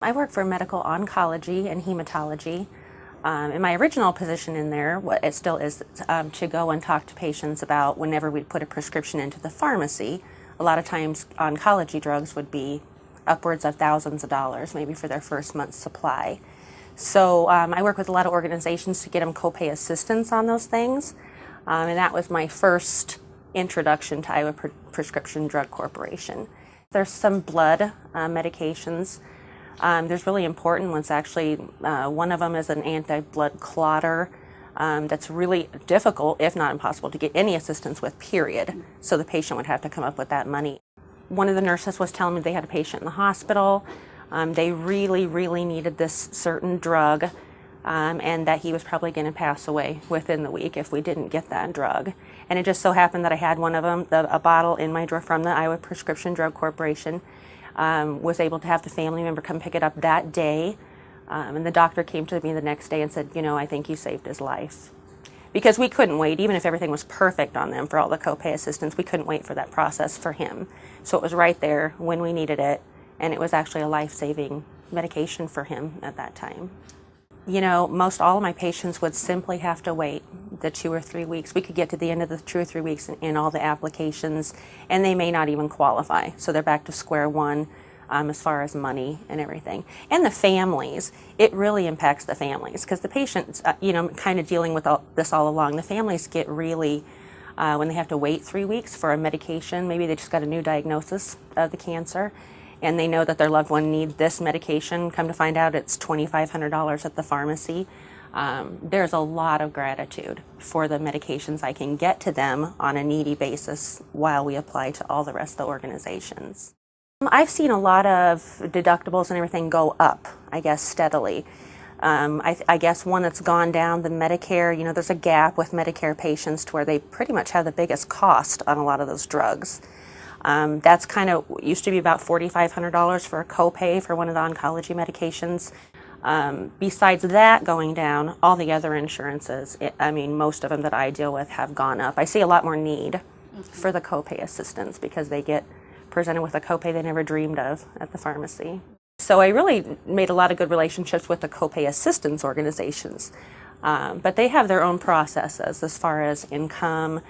I work for medical oncology and hematology. And my original position in there, what it still is, to go and talk to patients about whenever we put a prescription into the pharmacy. A lot of times oncology drugs would be upwards of thousands of dollars, maybe for their first month's supply. So I work with a lot of organizations to get them copay assistance on those things. And that was my first introduction to Iowa Prescription Drug Corporation. There's some blood medications. There's really important ones actually. One of them is an anti-blood clotter that's really difficult, if not impossible, to get any assistance with, period. So the patient would have to come up with that money. One of the nurses was telling me they had a patient in the hospital. They really needed this certain drug, and that he was probably going to pass away within the week if we didn't get that drug. And it just so happened that I had one of them, a bottle in my drawer from the Iowa Prescription Drug Corporation. Was able to have the family member come pick it up that day, and the doctor came to me the next day and said, you know, I think you saved his life. Because we couldn't wait, even if everything was perfect on them for all the copay assistance, we couldn't wait for that process for him. So it was right there when we needed it, and it was actually a life-saving medication for him at that time. You know, most all of my patients would simply have to wait the 2 or 3 weeks. We could get to the end of the 2 or 3 weeks in all the applications, and they may not even qualify. So they're back to square one as far as money and everything. And the families, it really impacts the families because the patients, you know, kind of dealing with this all along, the families get really, when they have to wait 3 weeks for a medication, maybe they just got a new diagnosis of the cancer, and they know that their loved one needs this medication, come to find out it's $2,500 at the pharmacy. There's a lot of gratitude for the medications I can get to them on a needy basis while we apply to all the rest of the organizations. I've seen a lot of deductibles and everything go up, I guess, steadily. I guess one that's gone down, the Medicare, you know, there's a gap with Medicare patients to where they pretty much have the biggest cost on a lot of those drugs. That's kind of used to be about $4,500 for a copay for one of the oncology medications. Besides that going down, all the other insurances, I mean, most of them that I deal with have gone up. I see a lot more need for the copay assistance because they get presented with a copay they never dreamed of at the pharmacy. So I really made a lot of good relationships with the copay assistance organizations, but they have their own processes as far as income,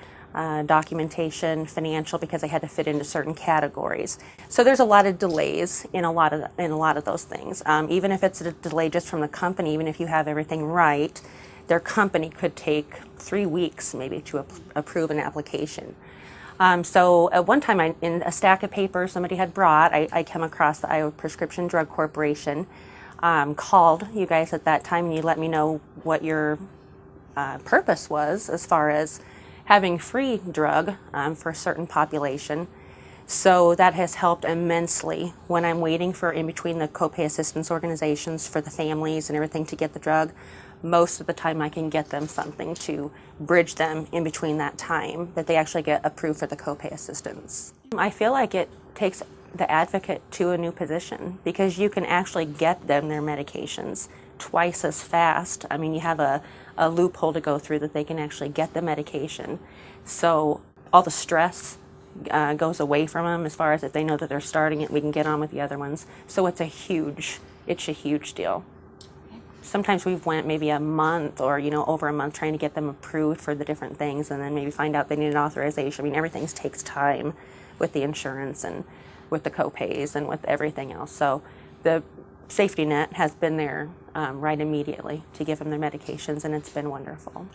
documentation, financial, because they had to fit into certain categories. So there's a lot of delays in a lot of those things. Even if it's a delay just from the company, even if you have everything right, their company could take 3 weeks maybe to approve an application. So at one time, in a stack of papers somebody had brought, I came across the Iowa Prescription Drug Corporation, called you guys at that time, and you let me know what your purpose was as far as having free drug for a certain population. So that has helped immensely when I'm waiting for in between the copay assistance organizations for the families and everything to get the drug. Most of the time I can get them something to bridge them in between that time that they actually get approved for the copay assistance. I feel like it takes the advocate to a new position because you can actually get them their medications twice as fast. I mean, you have a loophole to go through that they can actually get the medication. So all the stress goes away from them as far as if they know that they're starting it, we can get on with the other ones. So it's a huge deal. Sometimes we've went maybe a month or, you know, over a month trying to get them approved for the different things and then maybe find out they need an authorization. I mean, everything takes time with the insurance and with the copays and with everything else. So the safety net has been there right immediately to give them their medications, and it's been wonderful.